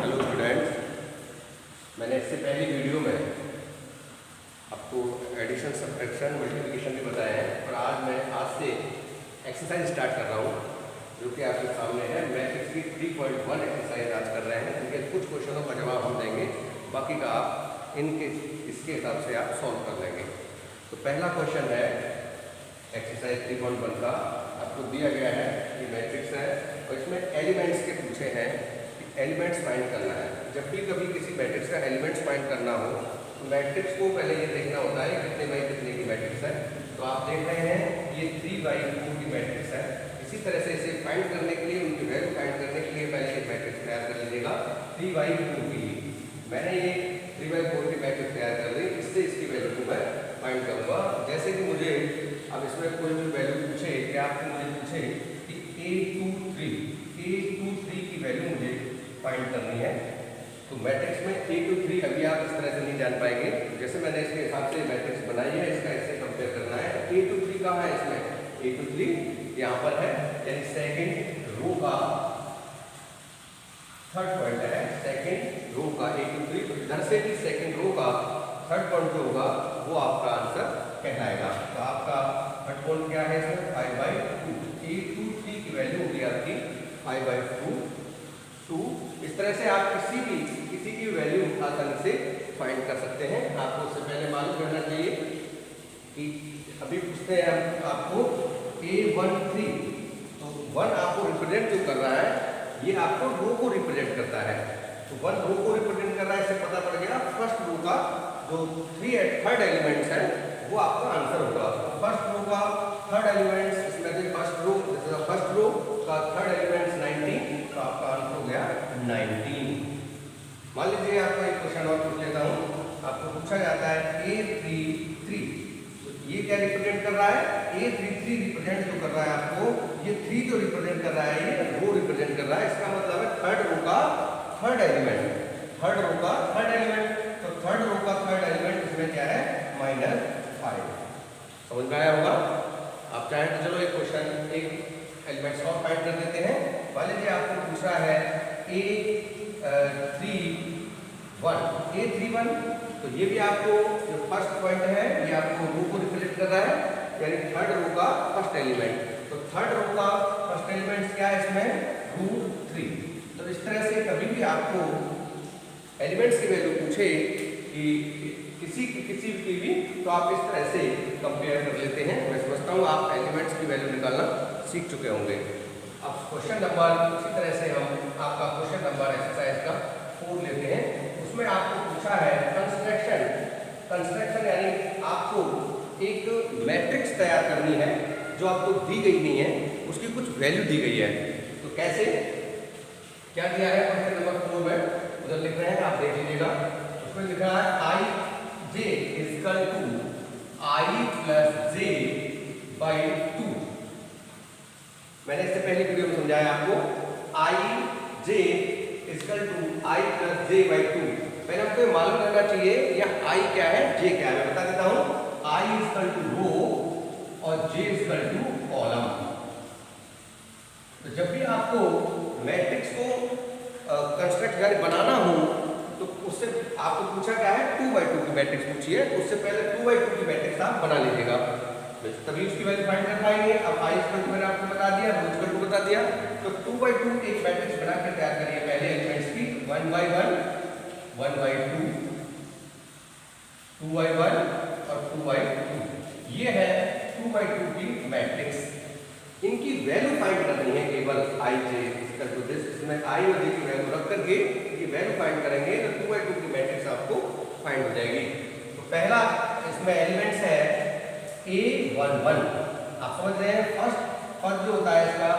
Hello students, मैंने इससे पहली वीडियो में आपको एडिशन, सब्ट्रैक्शन, मल्टीप्लिकेशन भी बताया है और आज से एक्सरसाइज स्टार्ट कर रहा हूँ जो कि आपके सामने है। मैट्रिक्स की 3.1 एक्सरसाइज आज कर रहे हैं। इनके कुछ क्वेश्चनों का जवाब हम देंगे, बाकी का आप इसके हिसाब से आप सॉल्व कर लेंगे। तो पहला क्वेश्चन है एक्सरसाइज 3.1 का। आपको दिया गया है कि मैट्रिक्स है और इसमें एलिमेंट्स के पूछे हैं, एलिमेंट्स फाइंड करना है। जब भी कभी किसी मैट्रिक्स का एलिमेंट्स फाइंड करना हो तो मैट्रिक्स को पहले ये देखना होता है कितने बाई कितने की मैट्रिक्स है। तो आप देख रहे हैं ये 3/4 की मैट्रिक्स है। इसी तरह से इसे फाइंड करने के लिए, उनकी वैल्यू फाइंड करने के लिए पहले ये मैट्रिक्स तैयार कर लीजिएगा 3/4 की। मैंने ये 3/4 की मैट्रिक्स तैयार कर ली, इससे इसकी वैल्यू को मैं फाइंड करूँगा। जैसे कि मुझे अब इसमें कोई भी वैल्यू पूछे कि आपको मुझे पूछे कि A23 की वैल्यू मुझे फाइंड करनी है, तो मैट्रिक्स में A23 अभी आप इस तरह से नहीं जान पाएंगे। जैसे मैंने इसके हिसाब से मैट्रिक्स बनाई है, इसका इससे कंपेयर करना है। A23 कहाँ है इसमें? A23 यहाँ पर है, यानी सेकंड रो का थर्ड पॉइंट है। सेकंड रो का A23, तो इधर से भी सेकंड रो का थर्ड पॉइंट जो होगा वो आपका आंसर कहलाएगा। तो आपका थर्ड पॉइंट क्या है इसमें? 5/2। A23 की वैल्यू होगी आपकी 5/2। इस तरह से आप किसी की वैल्यू आसानी से फाइंड कर सकते हैं। आपको उससे पहले मालूम करना चाहिए कि अभी पूछते हैं हम आपको A13, तो 1 आपको रिप्रेजेंट जो कर रहा है ये आपको रो को रिप्रेजेंट करता है। तो 1 रो को रिप्रेजेंट कर रहा है, इससे पता पड़ गया फर्स्ट रो का जो थर्ड एलिमेंट्स है वो आपका आंसर होगा। फर्स्ट रो का थर्ड एलिमेंट्स, इसमें से फर्स्ट रो का थर्ड एलिमेंट्स 19, तो आपका आंसर हो गया 19। मान लीजिए आपको एक क्वेश्चन और पूछ लेता हूँ। आपको पूछा जाता है A33, तो ये क्या रिप्रेजेंट कर रहा है? A33 रिप्रेजेंट जो कर रहा है आपको, ये 3 जो रिप्रेजेंट कर रहा है ये रो रिप्रेजेंट कर रहा है। इसका मतलब है थर्ड रो का थर्ड एलिमेंट, थर्ड रो का थर्ड एलिमेंट। तो थर्ड रो का थर्ड एलिमेंट इसमें क्या है? -5। समझ में आया होगा? आप चाहें तो चलो एक क्वेश्चन, एक एलिमेंट्स और फाइंड कर देते हैं। मान लीजिए आपको पूछा है A31, तो ये भी आपको जो फर्स्ट पॉइंट है ये आपको रो को रिप्रेजेंट कर रहा है, यानी थर्ड रो का फर्स्ट एलिमेंट। तो थर्ड रो का फर्स्ट एलिमेंट क्या है इसमें? √3। तो इस तरह से कभी भी आपको एलिमेंट्स की वैल्यू पूछे कि किसी की भी, तो आप इस तरह से कंपेयर कर लेते हैं। मैं समझता हूँ आप एलिमेंट्स की वैल्यू निकालना सीख चुके होंगे। अब क्वेश्चन नंबर, इसी तरह से हम आपका क्वेश्चन नंबर एक्सरसाइज का 4 लेते हैं। उसमें आपको पूछा है कंस्ट्रक्शन, यानी आपको एक मैट्रिक्स तैयार करनी है जो आपको दी गई नहीं है, उसकी कुछ वैल्यू दी गई है। तो कैसे, क्या दिया है क्वेश्चन नंबर 4 में? उधर लिख रहे हैं, आप देख लीजिएगा। उसमें लिखा है IJ = I + J/2। मैंने इससे पहले वीडियो में समझाया आपको IJ = I + J/2। पहले हमको मालूम करना चाहिए यह I क्या है, J क्या है। मैं बता देता हूँ, I = रो और J = कॉलम। तो जब भी आपको मैट्रिक्स को कंस्ट्रक्ट यानी बनाना हो तो उससे आपको पूछा क्या है? 2/2 की मैट्रिक्स पूछी है, तो उससे पहले 2/2 की मैट्रिक्स आप बना लीजिएगा, तभी उसकी वैल्यू फाइंड कर पाएंगे। अब I = मैंने आपको बता दिया, रो = बता दिया। तो 2/2 एक मैट्रिक्स बना के तैयार करिए पहले एलिमेंट्स की। 1/1, 1/2, 2/1 और 2/2। ये है 2/2 की मैट्रिक्स। इनकी वैल्यू फाइंड करनी है केवल IJ = दिस। इसमें I और J की वैल्यू रख करके ये वैल्यू फाइंड करेंगे तो 2/2 की मैट्रिक्स आपको फाइंड हो जाएगी। तो पहला इसमें एलिमेंट्स है A11। आप समझ रहे हैं, फर्स्ट जो होता है इसका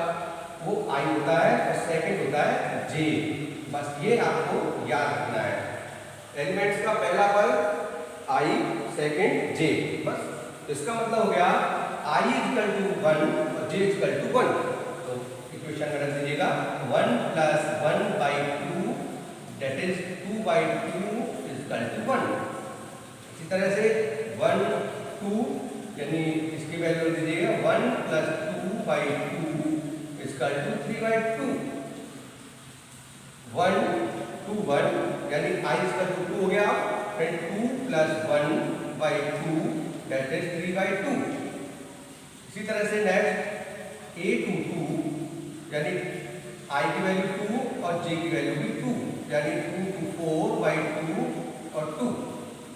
वो I होता है और सेकंड होता है J। बस ये आपको याद रखना है। एलिमेंट्स का पहला पद I, सेकंड J, बस। तो इसका मतलब हो गया I = 1 और J = 1। तो इक्वेशन में रख दीजिएगा 1 + 1/2 that is 2/2 = 1। इसी तरह से 1, 2 यानी इसकी वैल्यू रख दीजिएगा 1 + 2/2 = 3/2। 1, 2 1 यानी i इसका जो 2 हो गया, फिर 2 प्लस 1/2 दैट इज 3/2। इसी तरह से नेक्स्ट a टू 2 यानी i की वैल्यू 2 और j की वैल्यू भी 2 यानी 2 to 4/2 और 2।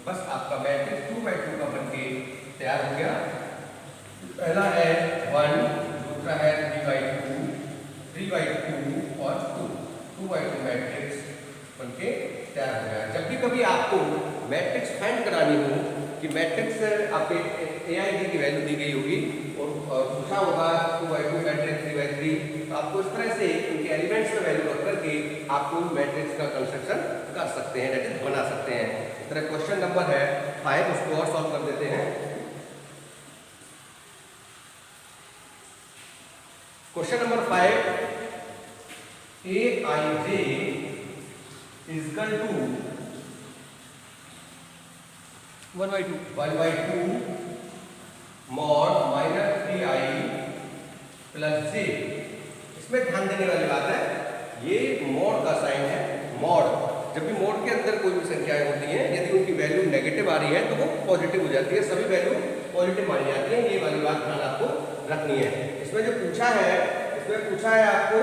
बस आपका मैट्रिक्स 2/2 का बनके तैयार हो गया। पहला है 1, दूसरा है 3/2, 3/2 और 2, 2/2 मैट्रिक्स बनके तैयार हो गया। जब भी कभी आपको मैट्रिक्स फाइंड करानी हो कि मैट्रिक्स आपके AID की वैल्यू दी गई होगी और पूछा होगा 2/2 मैट्रिक्स 3/3, तो आपको इस तरह से उनके एलिमेंट्स में वैल्यू रख करके आपको मैट्रिक्स का कंस्ट्रक्शन कर सकते हैं, दैट इज बना सकते हैं। इस तरह क्वेश्चन नंबर है 5, उसको और सॉल्व कर देते हैं। Question number 5, aij is equal to 1/2 mod minus 3i plus j। इसमें ध्यान देने वाली बात है, ये मॉड का साइन है। मॉड, जब भी मॉड के अंदर कोई भी संख्याएं होती हैं, यदि उनकी वैल्यू नेगेटिव आ रही है तो वो पॉजिटिव हो जाती है, सभी वैल्यू पॉजिटिव मानी जाती है। ये वाली बात ध्यान आपको रखनी है। इसमें जो पूछा है, इसमें पूछा है आपको,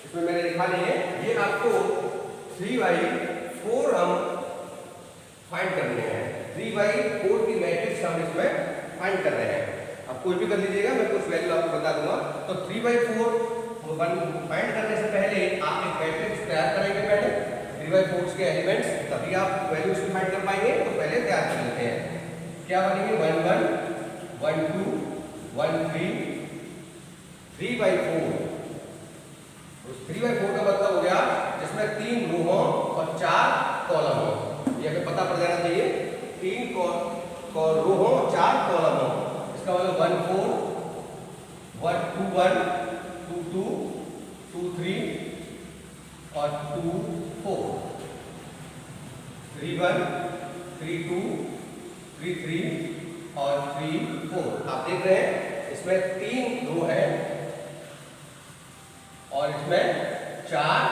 इसमें मैंने लिखा नहीं है, ये आपको 3/4 हम फाइंड करने हैं। 3/4 की मैट्रिक्स हम इसमें फाइंड कर रहे हैं। अब कोई भी कर लीजिएगा, मैं कुछ वैल्यू आपको बता दूंगा। तो 3/4 फाइंड करने से पहले आप एक मैट्रिक्स तैयार करेंगे, पहले 3/4 के एलिमेंट्स, तभी आप वैल्यूज फाइंड कर पाएंगे। तो पहले तैयार कर लेते हैं। क्या बनेंगे? 1 1 1 2 1 3 3/4। 3/4 का मतलब हो गया जिसमें 3 रो हो और 4 कॉलम हो। ये हमें पता पड़ जाना चाहिए, 3 रो हो और 4 कॉलम हो। इसका मतलब 1 4 1 2 1 2 2 2 3 और 2 4 3 1 3 2 3 3 और 3 4। आप देख रहे हैं इसमें 3 रो है और इसमें 4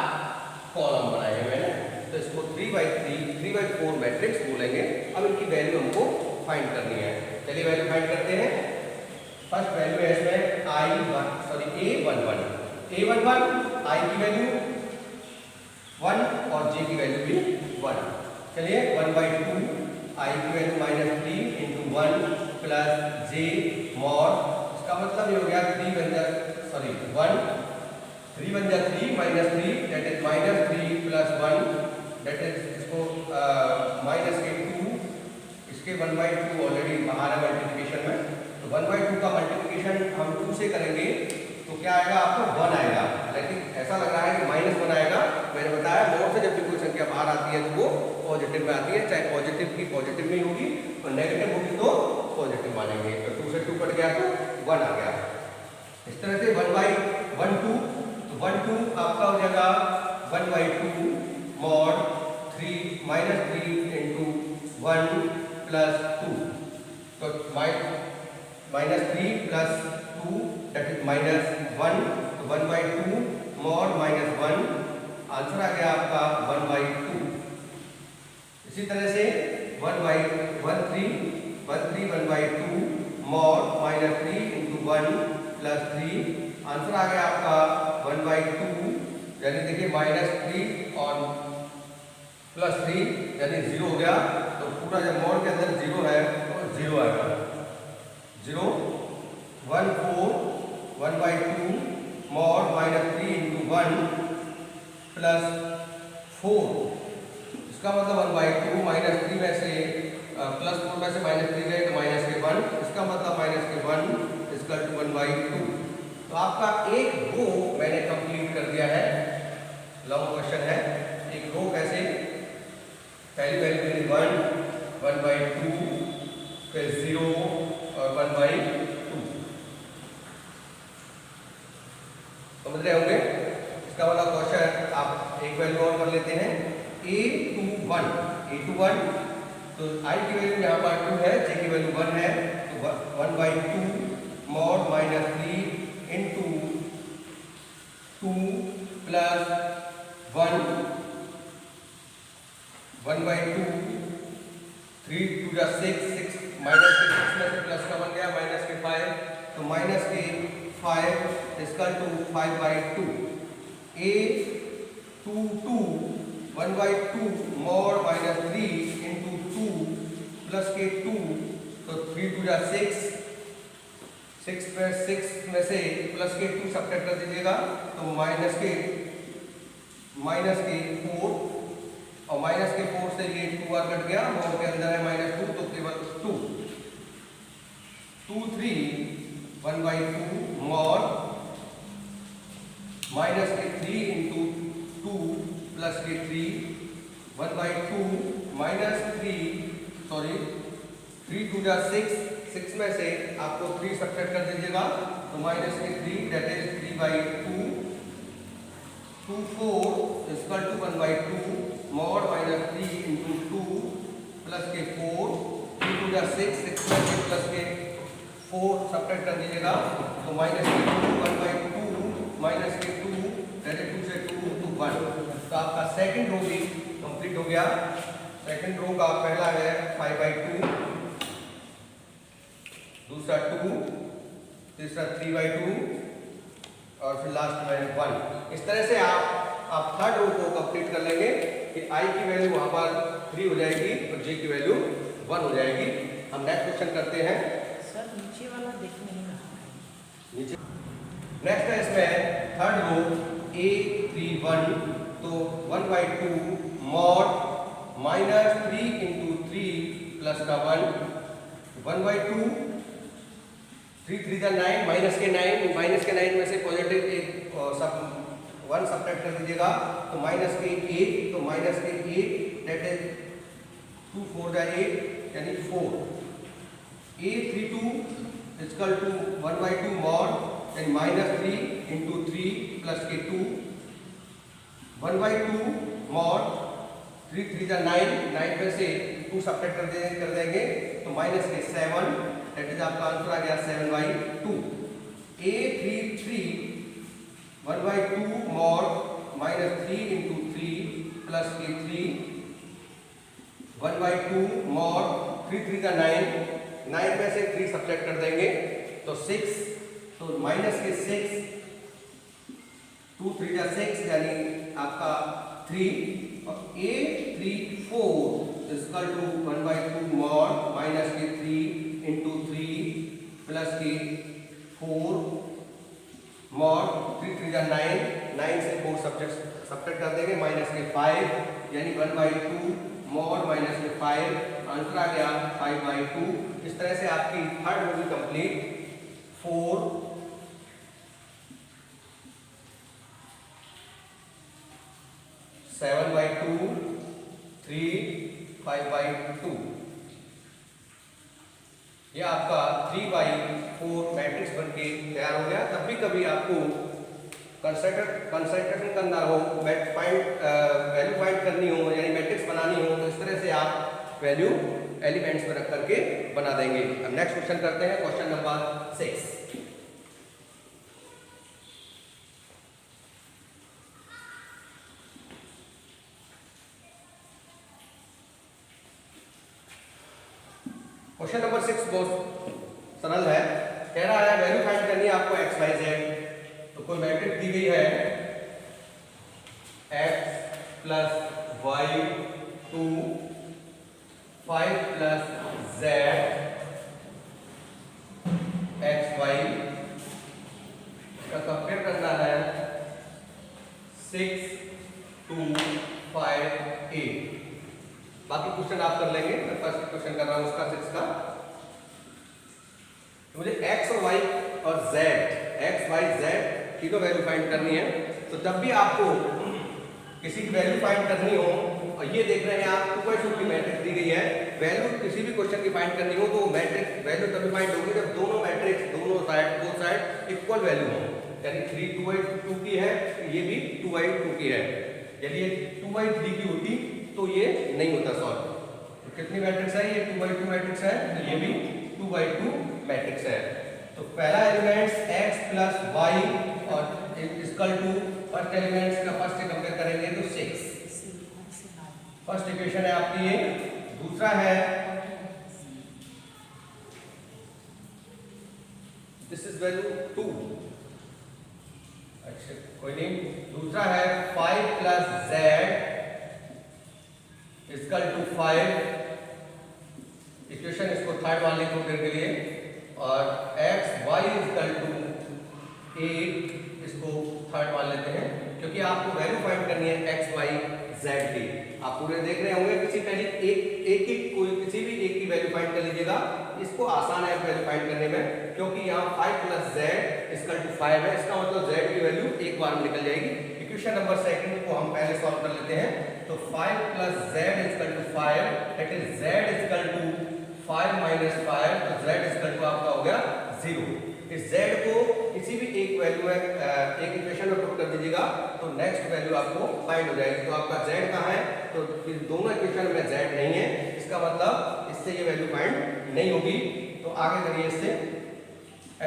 कॉलम बनाए हैं मैंने। तो इसको 3/4 मैट्रिक्स बोलेंगे। अब इनकी वैल्यू हमको फाइंड करनी है। चलिए वैल्यू फाइंड करते हैं। फर्स्ट वैल्यू है इसमें a11 i की वैल्यू 1 और j की वैल्यू भी 1। चलिए 1/2 i की value -3 into 1 plus j mod। इसका मतलब ये हो गया 1 3 बन जा 3 -3 that is -3 plus 1 that is इसको माइनस के 2, इसके 1/2 ऑलरेडी बाहर है मल्टीप्लिकेशन में। तो 1/2 का मल्टीप्लिकेशन हम 2 से करेंगे तो क्या आएगा? आपको 1 आएगा। लेकिन ऐसा लग रहा है कि -1 आएगा। मैंने बताया मोड से जब भी कोई संख्या बाहर आती है तो वो पॉजिटिव में आती है, चाहे पॉजिटिव की पॉजिटिव में होगी और नेगेटिव होगी तो पॉजिटिव मानेंगे। तो 2 से 2 कट गया तो 1 आ गया। इस तरह से 1/2 1 2 आपका हो जाएगा 1/2 mod 3 into 1 plus 2। तो -3 plus 2 that is -1। तो 1/2 mod -1 आंसर आ गया आपका 1/2। इसी तरह से 13 1/2 mod -3 into 1 plus 3 आंसर आ गया आपका 1/2। यानी देखिए -3 और +3 यानी 0 हो गया। तो पूरा जब मोड के अंदर 0 है तो 0 आएगा। 0 1 4 1/2 mod -3 into 1 plus 4। इसका मतलब 1/2 -3 में से +4 में से -3 गए तो -1। इसका मतलब -1 इसका 1/2। तो आपका एक रो मैंने कंप्लीट कर दिया है। लॉन्ग क्वेश्चन है। एक रो कैसे? पहली वैल्यू मेरी 1 1/2 फिर 0 और 1/2 समझ रहे होंगे। इसका वाला क्वेश्चन आप एक वैल्यू और कर लेते हैं। a21 तो i की वैल्यू यहाँ पर 2 है, j की वैल्यू 1 है। तो 1/2 mod -3 into 2 plus 1 1/2, 3 2 जा 6, 6 माइनस के 6 में से प्लस का बन गया माइनस के 5, तो माइनस के 5 इसका to 5/2, a 2 2 1/2 mod minus 3 into 2 plus के 2, तो 3 2 जा 6, 6 में से प्लस के 2 सब्ट्रैक्ट कर दीजिएगा, तो माइनस के 4, और माइनस के 4 से ये 2 बार कट गया, और के अंदर है -2, तो केवल 2 2 3 1/2 mod माइनस के 3 इंटू 2 प्लस के 3 1/2 माइनस 3 2 जा 6, 6 में से आपको 3 सब्ट्रैक्ट कर दीजिएगा, तो माइनस के 3 that is 3/2 2 4 equal to 1/2 mod minus 3 into 2 plus के 4 3 2 जा 6, 6 में से प्लस के 4 सब्ट्रैक्ट कर दीजिएगा, तो माइनस के 2 1/2 माइनस के 2 दैट इज 2 से 2 तो 1। तो आपका सेकंड रो भी कंप्लीट हो गया। सेकंड रो का पहला है 5/2, दूसरा 2, तीसरा 3/2 और फिर लास्ट में 1। इस तरह से आप थर्ड रो को कंप्लीट कर लेंगे कि i की वैल्यू वहां पर 3 हो जाएगी और j की वैल्यू 1 हो जाएगी। हम नेक्स्ट क्वेश्चन करते हैं। सर नीचे वाला देख नहीं रहा है। नीचे नेक्स्ट है इसमें थर्ड रो a 3 1, तो 1/2 mod माइनस 3 इंटू 3 प्लस का 1 1/2 3 3 जा 9 माइनस के 9 में से पॉजिटिव एक सब 1 सब्ट्रैक्ट कर दीजिएगा, तो माइनस के 8, तो माइनस के 8 दैट इज 2 4 जा 8 यानी 4 a 3 2 इक्वल टू 1/2 mod यानी माइनस 3 इंटू 3 प्लस के 2 1/2 mod 3 3 जा 9 में से 2 सब्ट्रैक्ट कर देंगे, तो माइनस के 7 दैट इज आपका आंसर आ गया 7/2 a 3 3 1/2 mod minus 3 into 3 plus के 3 1/2 mod 3 3 का 9 में से 3 सब्ट्रैक्ट कर देंगे, तो 6, तो माइनस के 6 2 3 जा 6 यानी आपका 3 और a 3 4 equal to 1/2 mod minus के 3 इंटू 3 प्लस के 4 mod 3 3 जा 9 से 4 सब्ट्रैक्ट कर देंगे, माइनस के 5 यानी 1/2 mod माइनस के 5 आंसर आ गया 5/2। इस तरह से आपकी थर्ड रो भी कंप्लीट। 4 7/2 3 5/2 ये आपका 3/4 मैट्रिक्स बनके तैयार हो गया। तब भी कभी आपको कंसंट्रेशन करना हो, वैल्यू फाइंड करनी हो यानी मैट्रिक्स बनानी हो, तो इस तरह से आप वैल्यू एलिमेंट्स में रख करके बना देंगे। अब नेक्स्ट क्वेश्चन करते हैं, क्वेश्चन नंबर 6। क्वेश्चन नंबर 6 बहुत सरल है। कह रहा है वैल्यू फाइंड करनी है आपको x y z, तो कोई मैट्रिक्स दी गई है x plus y 2 5 plus z x y का कंपेयर करना है 6 2 5 8। बाकी क्वेश्चन आप कर लेंगे, मैं फर्स्ट क्वेश्चन कर रहा हूं उसका 6 का। मुझे x और y और z तीनों वैल्यू फाइंड करनी है। तो जब भी आपको किसी की वैल्यू फाइंड करनी हो, और ये देख रहे हैं आप 2/2 की मैट्रिक्स दी गई है, वैल्यू किसी भी क्वेश्चन की फाइंड करनी हो तो मैट्रिक्स वैल्यू तभी फाइंड होगी जब दोनों matrix both side equal value हो। यानी 3 2/2 की है, ये भी 2/2 की है। यदि ये 2/3 की होती तो ये नहीं होता सॉल्व। तो कितनी मैट्रिक्स है? ये 2/2 मैट्रिक्स है, तो ये भी 2/2 मैट्रिक्स है। तो पहला एलिमेंट्स x प्लस y और इक्वल टू फर्स्ट एलिमेंट्स का फर्स्ट से कंपेयर करेंगे तो 6। फर्स्ट इक्वेशन है आपकी ये। दूसरा है दिस इज वैल्यू 2। अच्छा कोई नहीं। दूसरा है 5 plus z equal to 5। Equation इसको थर्ड मान लेते हैं के लिए। और एक्स वाई इक्वल टू 8 इसको थर्ड मान लेते हैं, क्योंकि आपको वैल्यू फाइंड करनी है एक्स वाई जेड की। आप पूरे देख रहे होंगे, किसी पहले एक ही कोई किसी भी एक की वैल्यू फाइंड कर लीजिएगा। इसको आसान है वैल्यू फाइंड करने में, क्योंकि यहाँ 5 प्लस जेड इक्वल टू 5 है। इसका मतलब जेड की वैल्यू एक बार में निकल जाएगी। इक्वेशन नंबर सेकंड को हम पहले सॉल्व कर लेते हैं। तो 5 plus z equal to 5, that is z equal to 5 minus 5, तो जेड इक्वल टू आपका हो गया 0। इस z को किसी भी एक वैल्यू में एक इक्वेशन में पुट कर दीजिएगा तो नेक्स्ट वैल्यू आपको फाइंड हो जाएगी। तो आपका z कहाँ है, तो फिर दोनों इक्वेशन में z नहीं है, इसका मतलब इससे ये वैल्यू फाइंड नहीं होगी। तो आगे करिए इससे।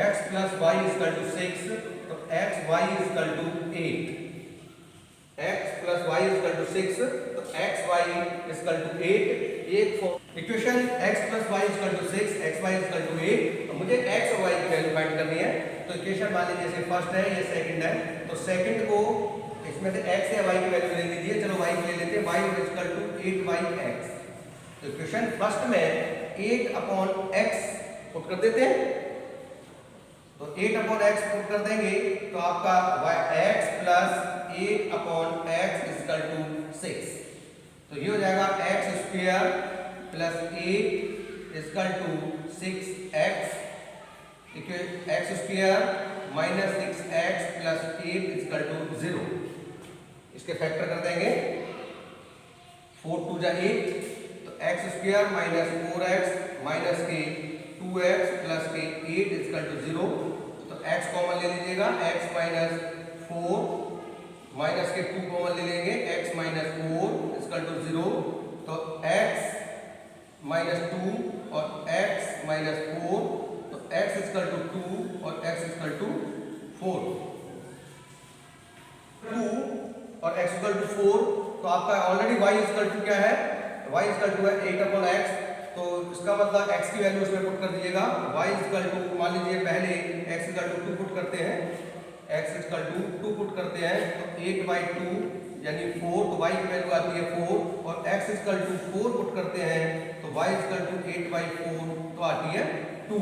x plus y equal to 6, तो x y equal to 8। x plus y equal to 6, तो x y equal to 8। Equation x plus y equal to 6, x y equal to 8। तो मुझे x और y की वैल्यू फाइंड करनी है। तो equation मान लीजिए जैसे फर्स्ट है, ये सेकंड है, तो सेकंड को इसमें से x या y की वैल्यू ले लीजिए। चलो y की ले लेते हैं। y equal to 8y(x). तो इक्वेशन फर्स्ट में 8/x पुट कर देते हैं। तो 8/x पुट कर देंगे तो आपका x plus 8/x equal to 6। तो ये हो जाएगा x square plus 8 equal to 6x x square minus 6x plus 8 equal to 0। इसके फैक्टर कर देंगे। 4 2 जा 8, तो x square minus 4x minus के 2x प्लस के 8 इक्वल टू 0। तो x कॉमन ले लीजिएगा, x माइनस 4 माइनस के 2 कॉमन ले लेंगे, x माइनस 4 इक्वल टू 0। तो x माइनस 2 और x माइनस 4, तो x इक्वल टू 2 और x इक्वल टू 4। 2 और x इक्वल टू 4, तो आपका ऑलरेडी y इक्वल टू क्या है, y इक्वल टू है 8/x। तो इसका मतलब x की वैल्यू उसमें पुट कर दीजिएगा। y इक्वल टू मान लीजिए पहले x इक्वल टू 2 पुट करते हैं, x इक्वल टू 2 पुट करते हैं, तो 8/2 यानी 4, तो y की वैल्यू आती है 4। और x इक्वल टू 4 पुट करते हैं तो y इक्वल टू 8/4 तो आती है 2।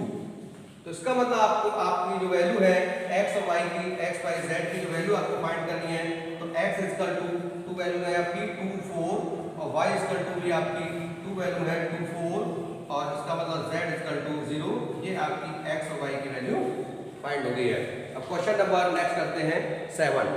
तो इसका मतलब आपको आपकी जो वैल्यू है x और y की, x y z की जो वैल्यू आपको फाइंड करनी है, तो x इक्वल टू वैल्यू है आपकी 2 4 और y इक्वल टू भी आपकी 2 वैल्यू है 2 4 और इसका मतलब z इक्वल टू 0। ये आपकी x और y की वैल्यू फाइंड हो गई है। अब क्वेश्चन नंबर नेक्स्ट करते हैं 7।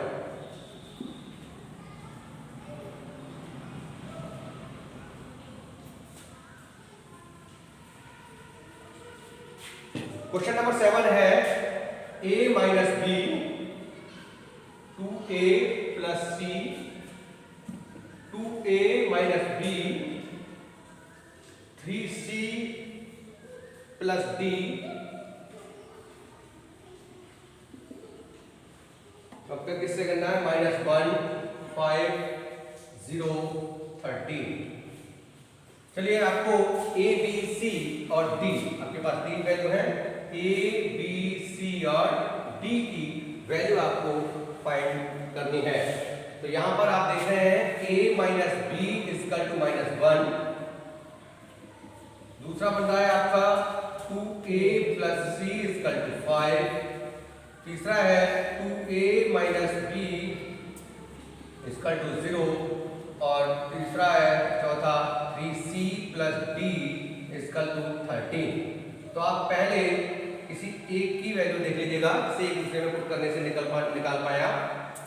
क्वेश्चन नंबर 7 है a minus b 2a plus c 2a minus b 3c plus d अब किससे करना है, -1 5 0 13। चलिए आपको a b c और d, आपके पास 3 वैल्यू है, a b c और d की वैल्यू आपको फाइंड करनी है। तो यहां पर आप देख रहे हैं a minus b equal to -1। दूसरा बन रहा है आपका 2a plus c equal to 5। तीसरा है 2a minus b equal to 0 और तीसरा है चौथा 3c plus d equal to 13। तो आप पहले किसी एक की वैल्यू देख लीजिएगा, से एक दूसरे में पुट करने से निकाल पाया।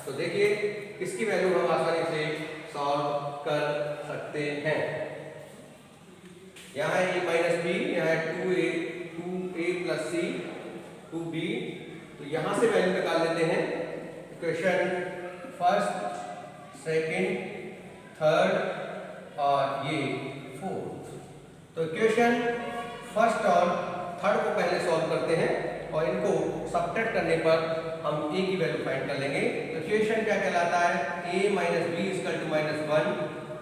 तो देखिए इसकी वैल्यू हम आसानी से सॉल्व कर सकते हैं। यहाँ है a माइनस बी, यहाँ है 2a प्लस c 2b। तो यहाँ से वैल्यू निकाल लेते हैं। इक्वेशन फर्स्ट, सेकंड, थर्ड और ये फोर्थ। तो इक्वेशन फर्स्ट और थर्ड को पहले सॉल्व करते हैं और इनको सबट्रैक्ट करने पर हम a की वैल्यू फाइंड कर लेंगे। तो इक्वेशन क्या कहलाता है, a minus b equal to -1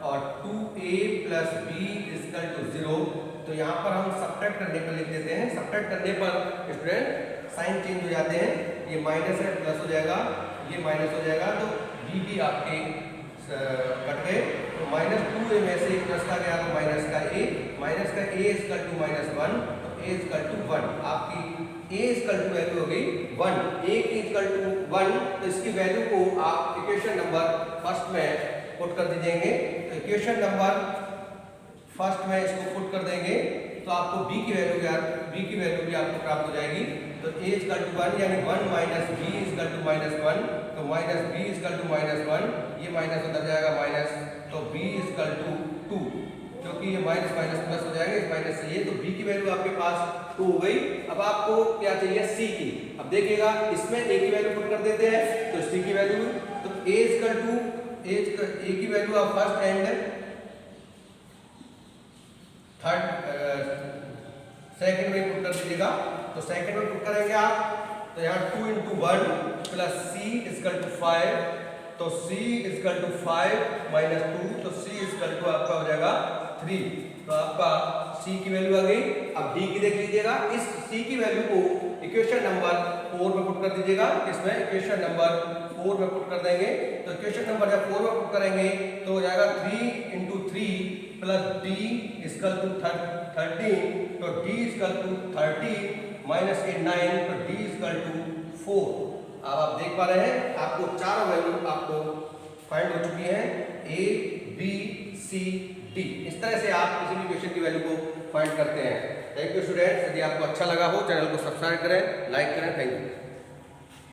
और 2a plus b equal to 0। तो यहाँ पर हम सब्ट्रैक्ट करने पर लिख देते हैं। सब्ट्रैक्ट करने पर स्टूडेंट साइन चेंज हो जाते हैं, ये माइनस है प्लस हो जाएगा, ये माइनस हो जाएगा, तो b भी आपके कट गए। तो -2a में से प्लस का गया तो माइनस का a इक्वल टू -1, तो a इक्वल टू 1। आपकी a इक्वल टू वैल्यू हो गई 1, a की इक्वल टू 1, तो इसकी वैल्यू को आप इक्वेशन नंबर फर्स्ट में पुट कर दीजिएंगे। तो इक्वेशन नंबर फर्स्ट में इसको पुट कर देंगे तो आपको b की वैल्यू भी आपको प्राप्त हो जाएगी। तो a इक्वल टू 1 यानी 1 माइनस b इक्वल टू -1, तो माइनस b इक्वल टू -1, ये माइनस उधर जाएगा माइनस, तो b इक्वल टू 2, क्योंकि ये माइनस माइनस प्लस हो जाएगा, इस माइनस से ये, तो b की वैल्यू आपके पास 2 हो गई। अब आपको क्या चाहिए, c की। अब देखिएगा इसमें a की वैल्यू पुट कर देते हैं, तो c की वैल्यू, तो a इक्वल टू a की वैल्यू आप फर्स्ट एंड सेकंड में पुट कर दीजिएगा। तो सेकंड में पुट करेंगे आप, तो यहाँ 2 × 1 प्लस c इक्वल टू 5, तो c इक्वल टू 5 माइनस 2, तो c इक्वल टू आपका हो जाएगा 3। तो आपका c की वैल्यू आ गई। अब d की देख लीजिएगा, इस c की वैल्यू को इक्वेशन नंबर 4 में पुट कर दीजिएगा। इसमें इक्वेशन नंबर 4 में पुट कर देंगे, तो इक्वेशन नंबर जब 4 में पुट करेंगे तो हो जाएगा 3 × 3 प्लस d इक्वल टू 13, तो d इक्वल टू 13 माइनस के 9, तो d इक्वल टू 4। अब आप देख पा रहे हैं आपको चारों वैल्यू आपको फाइंड हो चुकी हैं, a b c d। इस तरह से आप किसी भी क्वेश्चन की वैल्यू को फाइंड करते हैं। Thank you students. यदि आपको अच्छा लगा हो चैनल को सब्सक्राइब करें, लाइक करें। Thank you.